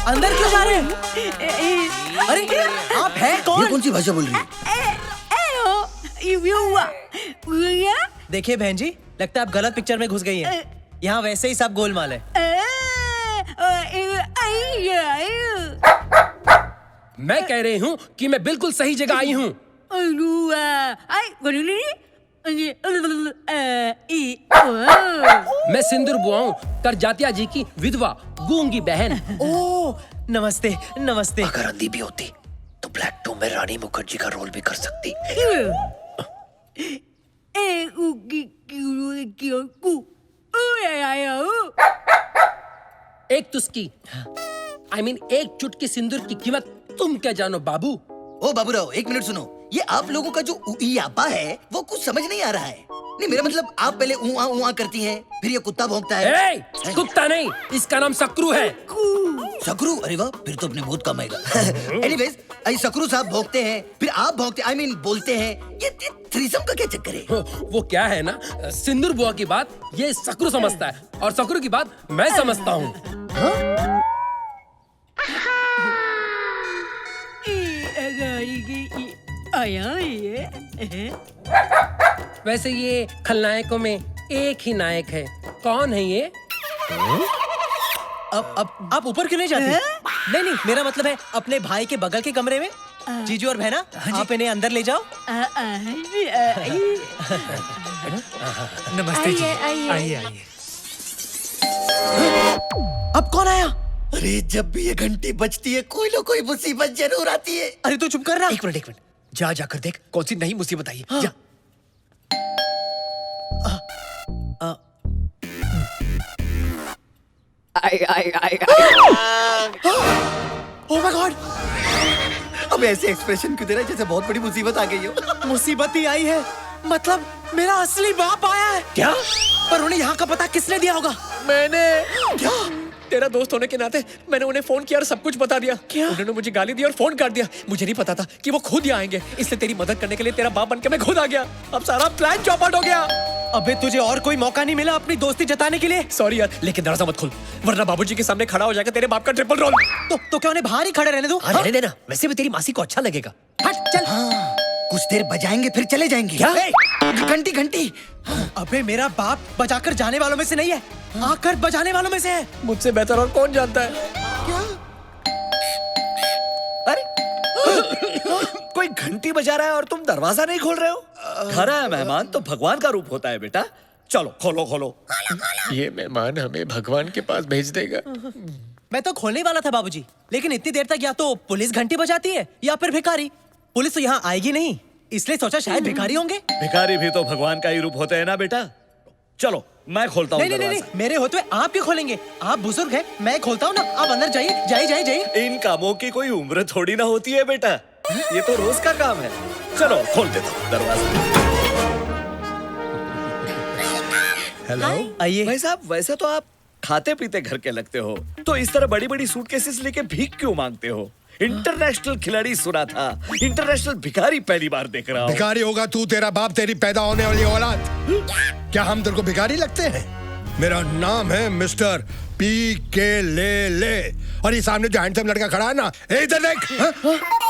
अंदर क्यों जा रहे हैं? अरे आप हैं कौन? ये कौन सी भाषा बोल रही है? देखिए बहन जी, लगता है आप गलत पिक्चर में घुस गई हैं। यहाँ वैसे ही सब गोलमाल है। मैं कह रही हूँ कि मैं बिल्कुल सही जगह आई हूँ। मैं सिंदूर बुआ हूँ, करजातिया जी की विधवा गूंगी बहन। ओह नमस्ते नमस्ते। अगर अंधी भी होती तो ब्लैक 2 में रानी मुखर्जी का रोल भी कर सकती। एक तुस्की एक चुटकी सिंदूर की कीमत तुम क्या जानो बाबू। ओ बाबूराव, एक मिनट सुनो। ये आप लोगों का जो उइयापा है वो कुछ समझ नहीं आ रहा है। नहीं, मेरा मतलब आप पहले ऊआ करती हैं, फिर ये कुत्ता भौंकता है। कुत्ता नहीं, इसका नाम सकरू है। सकरू? अरे वाह, फिर तो अपने बहुत कम आएगा। एनीवेज, सकरू साहब भौंकते हैं, फिर आप भौंकते बोलते हैं। ये थ्रीसम का क्या चक्कर है? वो क्या है ना, सिंदूर बुआ की बात ये सकरू समझता है और सकरू की बात मैं समझता हूँ। वैसे ये खलनायकों में एक ही नायक है। कौन है ये? अब आप ऊपर क्यों नहीं जाती? नहीं नहीं, मेरा मतलब है अपने भाई के बगल के कमरे में। जीजू और बहना, आप इन्हें अंदर ले जाओ। नमस्ते जी। आइए आइए। अब कौन आया? अरे जब भी ये घंटी बजती है कोई ना कोई मुसीबत जरूर आती है। अरे तू चुप कर रहा। एक मिनट जाकर देख कौन सी नई मुसीबत आई है। जा। Oh my God! अब ऐसे एक्सप्रेशन क्यों दे रहा है जैसे बहुत बड़ी मुसीबत आ गई हो? मुसीबत ही आई है, मतलब मेरा असली बाप आया है। क्या? पर उन्हें यहाँ का पता किसने दिया होगा? मैंने। क्या? तेरा दोस्त होने के नाते मैंने उन्हें फोन किया और सब कुछ बता दिया। क्या? उन्होंने मुझे गाली दी और फोन काट दिया। मुझे नहीं पता था कि वो खुद यहाँ आएंगे, इसलिए तेरी मदद करने के लिए तेरा बाप बनके मैं खुद आ गया। अब सारा प्लान चौपट हो गया। अबे तुझे और कोई मौका नहीं मिला अपनी दोस्ती जताने के लिए? सॉरी यार, लेकिन दरवाजा मत खोल वरना बाबूजी के सामने खड़ा हो जाएगा तेरे बाप का ट्रिपल रोल। तो क्या उन्हें बाहर ही खड़े रहने दो? हाँ, रहने देना, वैसे भी तेरी मासी को अच्छा लगेगा। हट चल। हाँ, कुछ देर बजाएंगे फिर चले जाएंगे। क्या? घंटी घंटी। अबे मेरा बाप बजाकर जाने वालों में से नहीं है, आकर बजाने वालों में से है। मुझसे बेहतर और कौन जानता है? क्या? अरे कोई घंटी बजा रहा है और तुम दरवाजा नहीं खोल रहे हो? घर आया मेहमान तो भगवान का रूप होता है बेटा। चलो खोलो खोलो। ये मेहमान हमें भगवान के पास भेज देगा। मैं तो खोलने वाला था बाबूजी, लेकिन इतनी देर तक या तो पुलिस घंटी बजाती है या फिर भिखारी। पुलिस तो यहाँ आएगी नहीं, इसलिए सोचा शायद भिखारी होंगे। भिखारी भी तो भगवान का ही रूप होते हैं ना बेटा। चलो मैं खोलता हूँ। नहीं, मेरे होते हुए आप क्यों खोलेंगे? आप बुजुर्ग हैं, मैं खोलता हूँ ना। आप अंदर जाइए जाइए। इन कामों की कोई उम्र थोड़ी ना होती है बेटा, ये तो रोज का काम है। चलो खोल देता हूँ दरवाजा। हेलो आइए। भाई साहब, वैसे तो आप खाते पीते घर के लगते हो, तो इस तरह बड़ी बड़ी सूटकेसेस लेके भीख क्यों मांगते हो? इंटरनेशनल खिलाड़ी सुना था, इंटरनेशल भिखारी पहली बार देख रहा हूँ। भिखारी होगा तू, तेरा बाप, तेरी पैदा होने वाली औलाद। क्या हम तेरे को भिखारी लगते हैं? मेरा नाम है मिस्टर PK ले और ये सामने जो हैंडसम लड़का खड़ा है ना, इधर देख।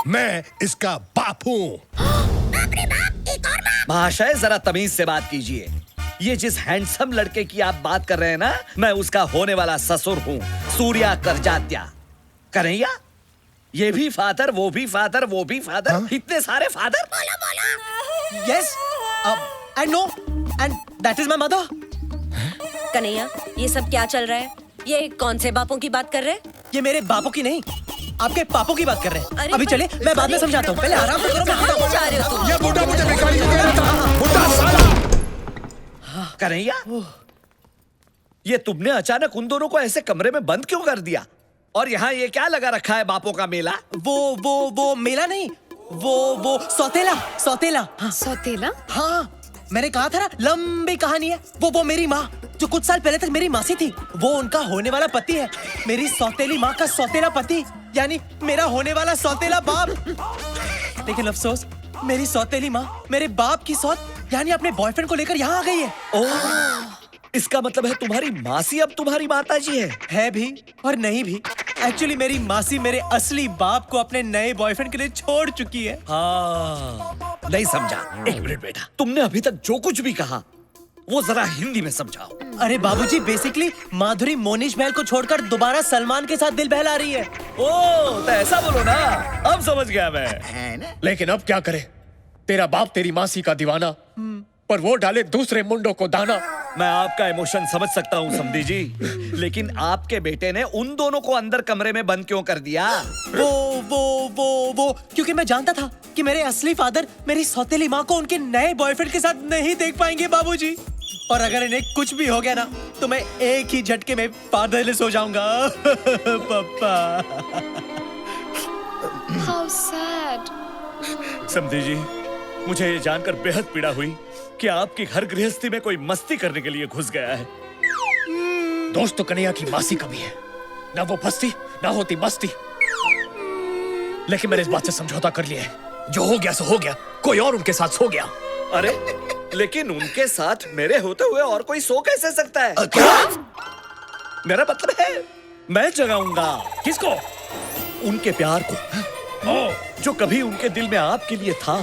मैं इसका बाप हूँ। महाशय जरा तमीज से बात कीजिए। ये जिस हैंडसम लड़के की आप बात कर रहे हैं ना, मैं उसका होने वाला ससुर हूँ, सूर्या करजात्या। कन्हैया, ये भी फादर, वो भी फादर, वो भी फादर। हाँ? इतने सारे father. Yes and no and that is my mother. Kanhaiya, ये सब क्या चल रहा है? ये कौन से बापों की बात कर रहे हैं? ये मेरे बापों की नहीं, आपके पापों की बात कर रहे हैं। अरे अभी चले, मैं बाद में समझाता हूँ। पहले आराम से करो। कहाँ जा रहे हो तुम? ये बुढ़ा मुझे भिखारी कह रहा था, बुढ़ा साला। कन्हैया, ये तुमने अचानक उन दोनों को ऐसे कमरे में बंद क्यों कर दिया? और यहाँ ये क्या लगा रखा है, बापों का मेला? वो मेला नहीं, वो सौतेला। हाँ। सौतेला? हाँ, मैंने कहा था ना, लंबी कहानी है। वो मेरी माँ जो कुछ साल पहले तक मेरी मासी थी, वो उनका होने वाला पति है। मेरी सौतेली माँ का सौतेला पति, यानी मेरा होने वाला सौतेला बाप। लेकिन अफसोस, मेरी सौतेली माँ मेरे बाप की सौत यानी अपने बॉयफ्रेंड को लेकर यहाँ आ गई है। इसका मतलब है तुम्हारी मासी अब तुम्हारी माताजी है भी और नहीं भी। एक्चुअली मेरी मासी मेरे असली बाप को अपने नए बॉयफ्रेंड के लिए छोड़ चुकी है। हाँ, नहीं समझा। एक मिनट बेटा, तुमने अभी तक जो कुछ भी कहा वो जरा हिंदी में समझाओ। अरे बाबूजी, बेसिकली माधुरी मोनिश बहल को छोड़कर दोबारा सलमान के साथ दिल बहला रही है। ओ, तो ऐसा बोलो ना, अब समझ गया मैं। है ना? लेकिन अब क्या करे, तेरा बाप तेरी मासी का दीवाना, पर वो डाले दूसरे मुंडों को दाना। मैं आपका इमोशन समझ सकता हूँ समधी जी, लेकिन आपके बेटे ने उन दोनों को अंदर कमरे में बंद क्यों कर दिया? वो क्योंकि मैं जानता था कि मेरे असली फादर मेरी सौतेली माँ को उनके नए बॉयफ्रेंड के साथ नहीं देख पाएंगे बाबूजी। और अगर इन्हें कुछ भी हो गया ना, तो मैं एक ही झटके में फादरलेस हो जाऊंगा। पापा। How sad. समधी जी, मुझे ये जानकर बेहद पीड़ा हुई कि आपकी हर गृहस्थी में कोई मस्ती करने के लिए घुस गया है। दोस्त तो कन्हैया की मासी का भी है, ना वो फंसती ना होती मस्ती। लेकिन मैंने इस बात से समझौता कर लिया है, जो हो गया सो हो गया, कोई और उनके साथ सो गया। अरे, लेकिन उनके साथ मेरे होते हुए और कोई सो कैसे सकता है? क्या? मेरा मतलब है मैं जगाऊंगा। किसको? उनके प्यार को, जो कभी उनके दिल में आपके लिए था।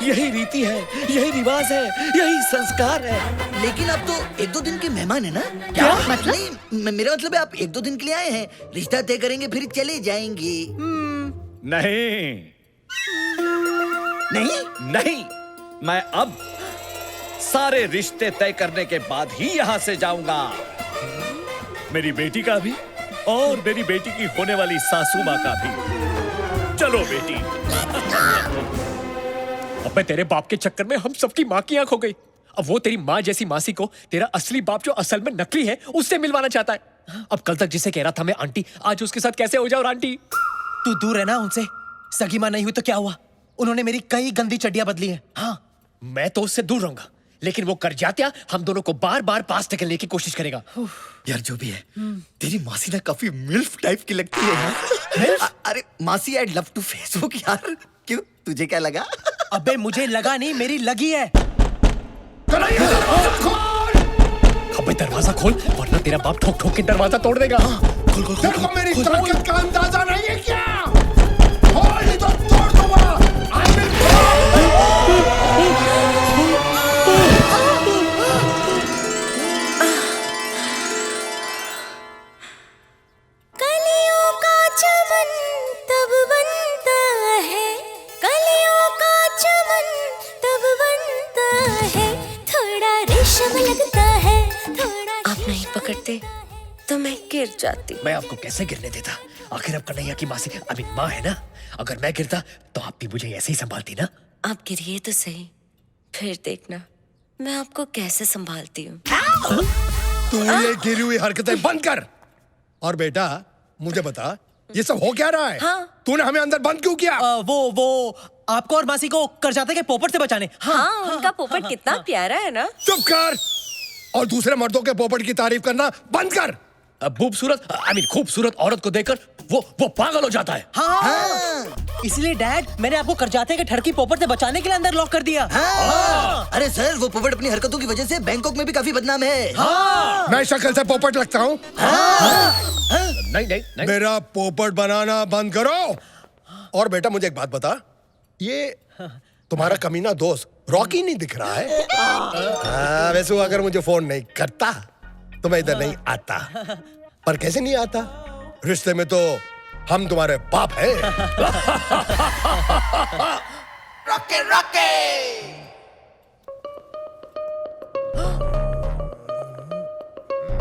यही रीति है, यही रिवाज है, यही संस्कार है। लेकिन आप तो 1-2 दिन के मेहमान है ना? क्या मतलब? नहीं, मेरा मतलब है आप 1-2 दिन के लिए आए हैं, रिश्ता तय करेंगे फिर चले जाएंगे। नहीं नहीं? नहीं, मैं अब सारे रिश्ते तय करने के बाद ही यहाँ से जाऊंगा। मेरी बेटी का भी और मेरी बेटी की होने वाली सासू माँ का भी। चलो बेटी। अबे तेरे बाप के चक्कर में हम सबकी माँ की आंख हो गई। अब वो तेरी माँ जैसी मासी को तेरा असली बाप जो असल में नकली है उससे मिलवाना चाहता है। अब कल तक जिसे कह रहा था मैं आंटी, आज उसके साथ कैसे हो जाऊं आंटी? तू दूर है ना उनसे। सगी माँ नहीं हुई तो क्या हुआ? उन्होंने मेरी कई गंदी चड्डियां बदली हैं। हाँ, मैं तो उससे दूर रहूंगा, लेकिन वो कर जात्या हम दोनों को बार बार पास ढकेलने की कोशिश करेगा। यार जो भी है, तेरी मासी ना काफी मिल्फ टाइप की लगती है यार। अरे मासी, आई लव टू फेसबुक यार। क्यों, तुझे क्या लगा? अबे मुझे लगा नहीं, मेरी लगी है। अबे दरवाजा खोल, वरना तेरा बाप ठोक ठोक के दरवाजा तोड़ देगा। तेरे को मेरी ताकत का अंदाजा नहीं है क्या? खोल नहीं तो तोड़ दूंगा। कलियों का चमन तब बनता है, कलियों का चमन तब बनता है, थोड़ा रेशम लगता है, थोड़ा। आप नहीं पकड़ते तो मैं गिर जाती। मैं आपको कैसे गिरने देता? आखिर अब कन्हैया की मासी माँ है ना। अगर मैं गिरता तो आप भी मुझे ऐसे ही संभालती ना। आप गिरिए तो सही, फिर देखना मैं आपको कैसे संभालती हूँ। तू ये गिरी हुई हरकतें बंद कर। और बेटा मुझे बता, ये सब हो क्या रहा है? हाँ। तूने हमें अंदर बंद क्यों किया? वो आपको और मासी को करजाते के पोपट से बचाने। हाँ, उनका पोपट कितना प्यारा है ना। चुप कर और दूसरे मर्दों के पोपट की तारीफ करना बंद कर। खूबसूरत औरत को देखकर वो पागल हो जाता है। हाँ। इसलिए डैड, मैंने आपको करजाते के ठरकी पोपट से बचाने के लिए अंदर लॉक कर दिया। अरे सर, वो पोपट अपनी हरकतों की वजह से बैंकॉक में भी काफी बदनाम है। मैं शक्ल से पोपट लगता हूँ? नहीं। मेरा पोपट बनाना बंद करो। और बेटा मुझे एक बात बता, ये तुम्हारा कमीना दोस्त रॉकी नहीं दिख रहा है? वैसे वो अगर मुझे फोन नहीं करता तो मैं इधर नहीं आता। पर कैसे नहीं आता? रिश्ते में तो हम तुम्हारे बाप हैं। रॉके रॉके।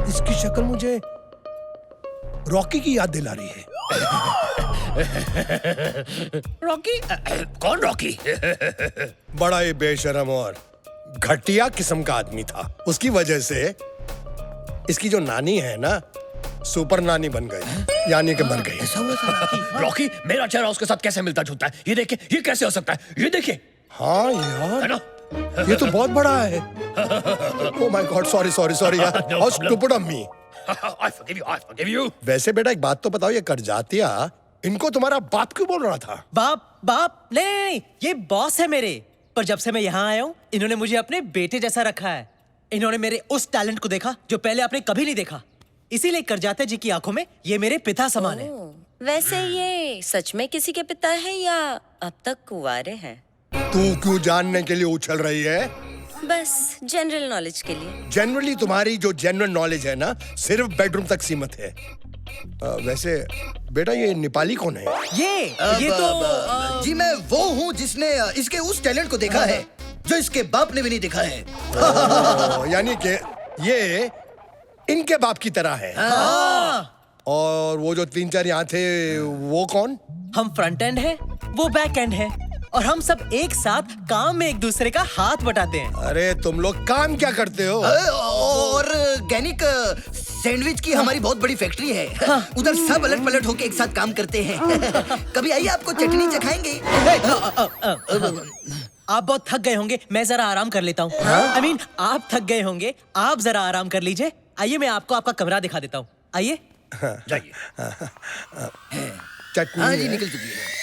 इसकी शक्ल मुझे रॉकी की याद दिला रही है। रॉकी? कौन रॉकी? बड़ा ही बेशरम और घटिया किस्म का आदमी था। उसकी वजह से इसकी जो नानी है ना, सुपर नानी बन गई, यानी कि मर गई। ऐसा हुआ था? रॉकी, मेरा चेहरा उसके साथ कैसे मिलता जुलता है? ये देखिए, ये कैसे हो सकता है? ये देखिए। हाँ है यार, ना? ये तो बहुत बड़ा है। ओह माय गॉड, सॉरी यार। No how problem. Stupid of me. I forgive you. वैसे बेटा एक बात तो बताओ, ये करजातिया इनको तुम्हारा बाप क्यों बोल रहा था? बाप नहीं, ये बॉस है मेरे। पर जब से मैं यहाँ आया हूँ, इन्होंने मुझे अपने बेटे जैसा रखा है। इन्होंने मेरे उस टैलेंट को देखा जो पहले आपने कभी नहीं देखा, इसीलिए करजात्या जी की आंखों में ये मेरे पिता समान है। वैसे ये सच में किसी के पिता है या अब तक कुंवारे हैं? तू क्यों जानने के लिए उछल रही है? बस जनरल नॉलेज के लिए। जनरली तुम्हारी जो जनरल नॉलेज है ना, सिर्फ बेडरूम तक सीमित है। वैसे बेटा ये नेपाली कौन है? ये तो जी मैं वो हूँ जिसने इसके उस टैलेंट को देखा है जो इसके बाप ने भी नहीं देखा है। यानी कि ये इनके बाप की तरह है। और वो जो 3-4 यहाँ थे वो कौन? हम फ्रंट एंड है, वो बैक एंड है, और हम सब एक साथ काम में एक दूसरे का हाथ बटाते हैं। अरे तुम लोग काम क्या करते हो? ऑर्गेनिक सैंडविच की हमारी बहुत बड़ी फैक्ट्री है। उधर सब अलट पलट होके एक साथ काम करते हैं। कभी आइए आपको चटनी चखाएंगे। आप बहुत थक गए होंगे, मैं जरा आराम कर लेता हूँ। I mean, आप थक गए होंगे, आप जरा आराम कर लीजिए। आइए मैं आपको आपका कमरा दिखा देता हूँ। आइए। जाइए। चटनी हाँ जी है। निकल चुकी है।